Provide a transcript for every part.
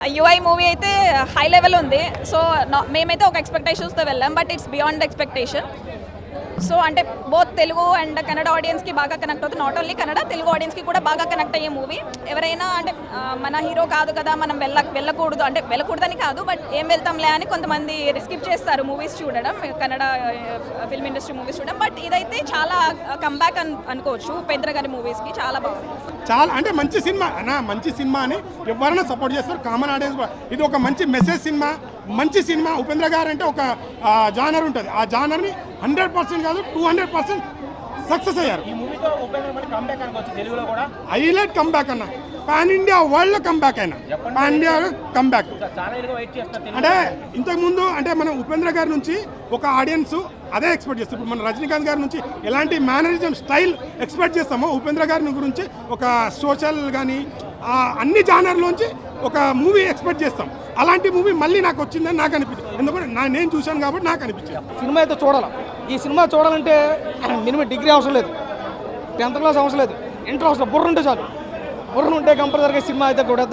UI movie అయితే high level ఉంది. So మేమైతే ఒక ఎక్స్పెక్టేషన్స్తో వెళ్ళాం, but it's beyond expectation. So అంటే బోత్ తెలుగు అండ్ కన్నడ ఆడియన్స్కి బాగా కనెక్ట్ అవుతుంది. నాట్ ఓన్లీ కన్నడ, తెలుగు ఆడియన్స్కి కూడా బాగా కనెక్ట్ అయ్యే మూవీ. ఎవరైనా అంటే మన హీరో కాదు కదా, మనం వెళ్ళకూడదు అంటే వెళ్ళకూడదని కాదు, బట్ ఏం వెళ్తాంలే అని కొంతమంది స్కిప్ చేస్తారు మూవీస్ చూడడం, కన్నడ ఫిల్మ్ ఇండస్ట్రీ మూవీస్ చూడడం. బట్ ఇదైతే చాలా కంబ్యాక్ అనుకోవచ్చు ఉపేంద్ర గారి మూవీస్కి. చాలా బాగుంది. చాలా అంటే మంచి సినిమా అన్న, మంచి సినిమా అని ఎవరైనా సపోర్ట్ చేస్తారు, కామన్ ఆడియన్స్. ఇది ఒక మంచి మెసేజ్ సినిమా, మంచి సినిమా. ఉపేంద్ర గారు అంటే ఒక జానర్ ఉంటుంది, ఆ జానర్ని 100% కాదు 200% సక్సెస్ అయ్యారు. హైలైట్ కంబ్యాక్ అన్న, పాన్ ఇండియా వరల్డ్ కంబ్యాక్ అయినా, పాన్ ఇండియా కంబ్యాక్. అంటే ఇంతకుముందు అంటే మనం ఉపేంద్ర గారి నుంచి ఒక ఆడియన్స్ అదే ఎక్స్పెక్ట్ చేస్తాం. ఇప్పుడు మన రజనీకాంత్ గారి నుంచి ఎలాంటి మేనరిజం స్టైల్ ఎక్స్పెక్ట్ చేస్తామో, ఉపేంద్ర గారి గురించి ఒక సోషల్ కానీ అన్ని జానర్లోంచి ఒక మూవీ ఎక్స్పెక్ట్ చేస్తాం. అలాంటి మూవీ మళ్ళీ నాకు వచ్చిందని నాకు అనిపించింది, ఎందుకంటే నేను చూశాను కాబట్టి నాకు అనిపించింది. సినిమా అయితే చూడాలి. ఈ సినిమా చూడాలంటే మినిమం డిగ్రీ అవసరం లేదు, 10th క్లాస్ అవసరం లేదు, ఇంటర్ అవసరం, బుర్ర ఉంటే చాలు. బుర్ర ఉంటే కంపల్సరీగా సినిమా అయితే కూడా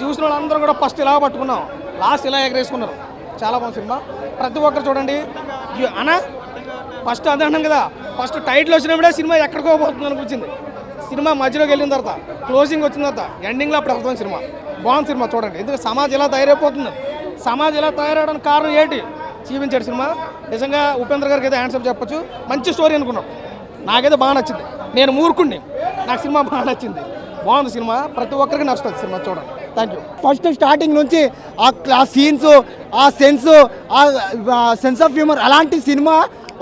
చూసిన వాళ్ళందరూ కూడా ఫస్ట్ ఇలా పట్టుకున్నాం, లాస్ట్ ఇలా ఎగరేసుకున్నారు. చాలా బాగుంది సినిమా, ప్రతి ఒక్కరు చూడండి. అన్న ఫస్ట్ అదే అన్నాం కదా, ఫస్ట్ టైటిల్ వచ్చినప్పుడే సినిమా ఎక్కడికో పోతుంది అనిపించింది. సినిమా మధ్యలోకి వెళ్ళిన తర్వాత, క్లోజింగ్ వచ్చిన తర్వాత, ఎండింగ్లో అప్పుడు అర్థం సినిమా బాగుంది. సినిమా చూడండి, ఎందుకంటే సమాజం ఎలా తయారైపోతుంది, సమాజం ఎలా తయారవడానికి కారణం ఏంటి చూపించాడు సినిమా. నిజంగా ఉపేంద్ర గారికి అయితే హ్యాండ్సప్ చెప్పొచ్చు. మంచి స్టోరీ అనుకున్నాం, నాకైతే బాగా నచ్చింది. నేను మూర్ఖుండి, నాకు సినిమా బాగా నచ్చింది. బాగుంది సినిమా, ప్రతి ఒక్కరికి నచ్చుతుంది సినిమా చూడండి. Thank you. ఫస్ట్ స్టార్టింగ్ నుంచి ఆ సీన్స్, ఆ సెన్స్ ఆఫ్ హ్యూమర్, అలాంటి సినిమా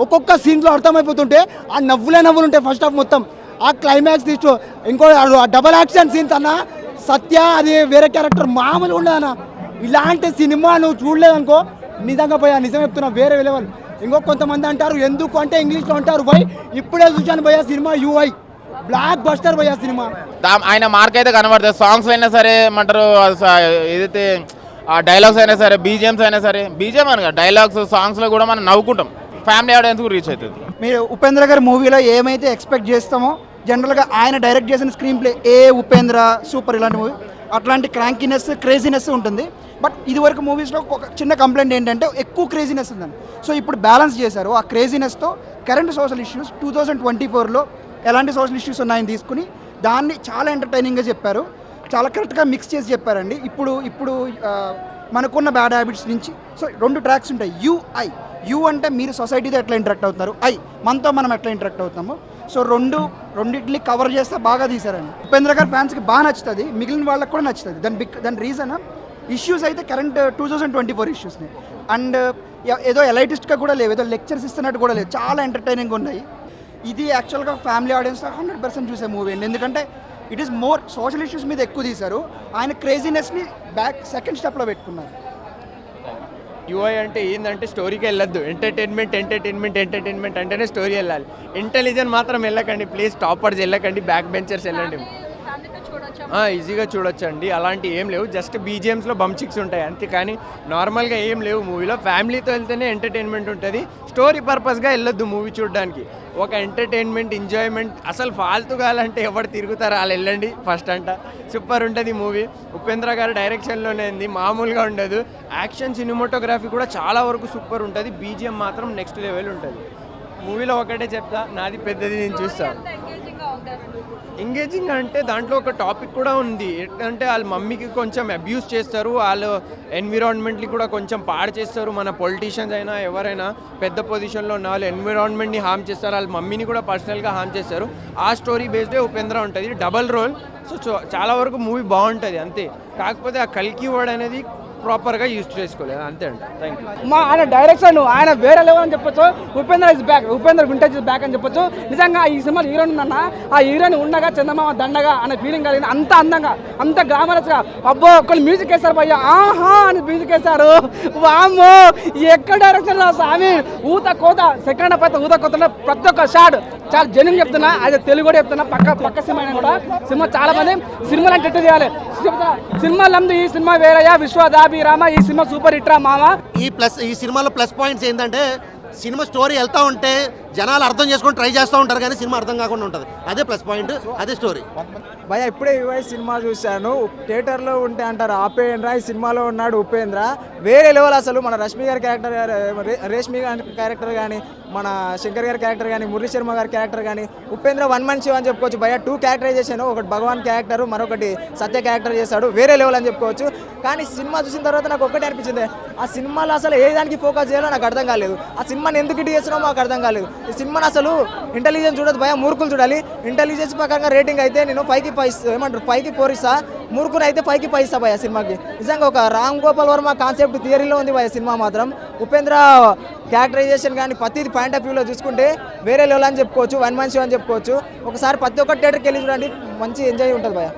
ఒక్కొక్క సీన్లో అర్థమైపోతుంటే ఆ నవ్వులు ఉంటాయి ఫస్ట్ హాఫ్ మొత్తం. ఆ క్లైమాక్స్ తీసు ఇంకో డబల్ యాక్షన్ సీన్స్ అన్న, సత్య అది వేరే క్యారెక్టర్ మామూలుగా ఉండదన్న. ఇలాంటి సినిమా నువ్వు చూడలేదనుకో, నిజంగా పోయా, నిజం చెప్తున్నా, వేరే లెవెల్. ఇంకో కొంతమంది అంటారు ఎందుకు అంటే ఇంగ్లీష్లో అంటారు భయ్, ఇప్పుడే చూశాను భయ్యా సినిమా యూఐ బ్లాక్ బస్టర్ భయ్యా సినిమా. ఆయన మార్క్ అయితే కనబడుతుంది. సాంగ్స్ అయినా సరే ఏమంటారు, ఏదైతే డైలాగ్స్ అయినా సరే, బీజిఎమ్స్ అయినా సరే, బీజిఎం అనగా డైలాగ్స్ సాంగ్స్లో కూడా మనం నవ్వుకుంటాం, ఫ్యామిలీ ఆడియన్స్ కూడా రీచ్ అవుతుంది. మీరు ఉపేంద్ర గారి మూవీలో ఏమైతే ఎక్స్పెక్ట్ చేస్తామో, జనరల్గా ఆయన డైరెక్ట్ చేసిన స్క్రీన్ ప్లే ఉపేంద్ర సూపర్, ఇలాంటి మూవీ అట్లాంటి క్రాంకీనెస్, క్రేజీనెస్ ఉంటుంది. బట్ ఇదివరకు మూవీస్లో ఒక చిన్న కంప్లైంట్ ఏంటంటే ఎక్కువ క్రేజీనెస్ ఉందని. సో ఇప్పుడు బ్యాలెన్స్ చేశారు ఆ క్రేజీనెస్తో. కరెంట్ సోషల్ ఇష్యూస్ 2024లో ఎలాంటి సోషల్ ఇష్యూస్ ఉన్నాయని తీసుకుని దాన్ని చాలా ఎంటర్టైనింగ్గా చెప్పారు, చాలా కరెక్ట్గా మిక్స్ చేసి చెప్పారండి. ఇప్పుడు మనకున్న బ్యాడ్ హ్యాబిట్స్ నుంచి. సో 2 ట్రాక్స్ ఉంటాయి. యూ అంటే మీరు సొసైటీతో ఎట్లా ఇంటరాక్ట్ అవుతున్నారు, మనతో మనం ఎట్లా ఇంటరాక్ట్ అవుతాము. సో రెండింటిని కవర్ చేస్తే బాగా తీశారండి. ఉపేంద్ర గారి ఫ్యాన్స్కి బాగా నచ్చుతుంది, మిగిలిన వాళ్ళకి కూడా నచ్చుతుంది. దాని రీజన్ ఇష్యూస్ అయితే కరెంట్ 2024 ఇష్యూస్ని. అండ్ ఏదో ఎలైటిస్ట్గా కూడా లేవు, ఏదో లెక్చర్స్ ఇస్తున్నట్టు కూడా లేదు, చాలా ఎంటర్టైనింగ్ ఉన్నాయి. ఇది యాక్చువల్గా ఫ్యామిలీ ఆడియన్స్ 100% చూసే మూవీ అండి, ఎందుకంటే it is more social issues మీద ఎక్కువ తీశారు. ఆయన క్రేజీనెస్ని సెకండ్ స్టెప్లో పెట్టుకున్నారు. యూఐ అంటే ఏంటంటే స్టోరీకి వెళ్ళొద్దు, ఎంటర్టైన్మెంట్ అంటేనే స్టోరీ వెళ్ళాలి. ఇంటెలిజెంట్ మాత్రం వెళ్ళకండి ప్లీజ్, టాపర్స్ వెళ్ళకండి, బ్యాక్ బెంచర్స్ వెళ్ళండి. ఈజీగా చూడొచ్చండి, అలాంటి ఏం లేవు. జస్ట్ బీజిఎమ్స్లో బంచిక్స్ ఉంటాయి అంతే, కానీ నార్మల్గా ఏం లేవు మూవీలో. ఫ్యామిలీతో వెళ్తేనే ఎంటర్టైన్మెంట్ ఉంటుంది, స్టోరీ పర్పస్గా వెళ్ళొద్దు మూవీ చూడడానికి. ఒక ఎంటర్టైన్మెంట్, ఎంజాయ్మెంట్. అసలు ఫాల్తు కావాలంటే ఎవరు తిరుగుతారో వాళ్ళు వెళ్ళండి ఫస్ట్ అంట. సూపర్ ఉంటుంది మూవీ, ఉపేంద్ర గారి డైరెక్షన్లోనే ఉంది, మామూలుగా ఉండదు. యాక్షన్, సినిమాటోగ్రఫీ కూడా చాలా వరకు సూపర్ ఉంటుంది. బీజిఎం మాత్రం నెక్స్ట్ లెవెల్ ఉంటుంది మూవీలో. ఒకటే చెప్తా, నాది పెద్దది, నేను చూస్తాను. ఎంగేజింగ్ అంటే దాంట్లో ఒక టాపిక్ కూడా ఉంది, ఏంటంటే వాళ్ళ మమ్మీకి కొంచెం అబ్యూస్ చేస్తారు, వాళ్ళు ఎన్విరాన్మెంట్ని కూడా కొంచెం పాడు చేస్తారు. మన పొలిటీషియన్స్ అయినా ఎవరైనా పెద్ద పొజిషన్లో ఉన్న వాళ్ళు ఎన్విరాన్మెంట్ని హామ్ చేస్తారు, వాళ్ళ మమ్మీని కూడా పర్సనల్గా హామ్ చేస్తారు. ఆ స్టోరీ బేస్డే ఉపేంద్ర ఉంటుంది, డబల్ రోల్. సో చాలా వరకు మూవీ బాగుంటుంది అంతే. కాకపోతే ఆ కల్కి వర్డ్ అనేది ప్రాపర్గా యూజ్ చేసుకోలేదు అంతే అండి. Thank you. ఆయన డైరెక్షన్ ఆయన వేరే లెవెల్ అని చెప్పొచ్చు. Upendra is back, Upendra vintage is back అని చెప్పొచ్చు. నిజంగా ఈ సినిమా హీరోయిన్ ఉందన్న, ఆ హీరోయిన్ ఉండగా చందమామ దండగా అనే ఫీలింగ్ కలిగింది. అంత అందంగా, అంత గ్లామరస్గా. అబ్బో ఒకళ్ళు మ్యూజిక్ వేస్తారు భయ్య, ఆహా అని మ్యూజిక్ వేస్తారు. వామ్మో ఎక్కడ డైరెక్షన్ రా స్వామి, ఊత కోత సెకండ్ హాఫ్ అయితే ఊత కోత ప్రతి ఒక్క షాట్ చాలా జెన్యూన్ చెప్తున్నా, అది తెలుగు కూడా చెప్తున్నా. పక్క సినిమా కూడా సినిమా చాలా మంది సినిమాలు అంటే చేయాలి. సినిమాలందు ఈ సినిమా వేరయ్యా, విశ్వదాభిరామ ఈ సినిమా సూపర్ హిట్ రా మామ. ఈ సినిమాలో ప్లస్ పాయింట్స్ ఏంటంటే సినిమా స్టోరీ వెళ్తూ ఉంటే జనాలు అర్థం చేసుకొని ట్రై చేస్తూ ఉంటారు కానీ సినిమా అర్థం కాకుండా ఉంటుంది. అదే ప్లస్ పాయింట్, అదే స్టోరీ. భయ ఇప్పుడే యువై సినిమా చూశాను. థియేటర్లో ఉంటే అంటారు ఆపేంద్ర, ఈ సినిమాలో ఉన్నాడు ఉపేంద్ర. వేరే లెవెల్ అసలు. మన రష్మి గారి క్యారెక్టర్, రేష్మి గారి క్యారెక్టర్ కానీ, మన శంకర్ గారి క్యారెక్టర్ కానీ, మురళీ శర్మ గారి క్యారెక్టర్ కానీ, ఉపేంద్ర వన్ మన్ షో అని చెప్పుకోవచ్చు. భయ 2 క్యారెక్టరైజేషన్, ఒకటి భగవాన్ క్యారెక్టర్, మరొకటి సత్య క్యారెక్టర్ చేశాడు. వేరే లెవెల్ అని చెప్పుకోవచ్చు. కానీ సినిమా చూసిన తర్వాత నాకు ఒక్కటే అనిపించింది, ఆ సినిమాలో అసలు ఏ దానికి ఫోకస్ చేయాలో నాకు అర్థం కాలేదు. ఆ సినిమాని ఎందుకు ఇటు చేస్తున్నామో నాకు అర్థం కాలేదు. ఈ సినిమాని అసలు ఇంటెలిజెన్స్ చూడదు భయ, మూర్ఖులు చూడాలి. ఇంటెలిజెన్స్ ప్రకారంగా రేటింగ్ అయితే నేను 5కి 4 ఇస్తా, మూర్ఖుని అయితే 5కి 5 ఇస్తా భయ సినిమాకి. నిజంగా ఒక రామ్ గోపాల్ వర్మ కాన్సెప్ట్ థియరీలో ఉంది భయ సినిమా మాత్రం. ఉపేంద్ర క్యారెక్టరైజేషన్ కానీ ప్రతిది పాయింట్ ఆఫ్ వ్యూలో చూసుకుంటే వేరే లెవెల్ అని చెప్పుకోవచ్చు, వన్ మన్ షో అని చెప్పుకోవచ్చు. ఒకసారి ప్రతి ఒక్క థియేటర్కి వెళ్ళి చూడండి, మంచి ఎంజాయ్ ఉంటుంది భయ.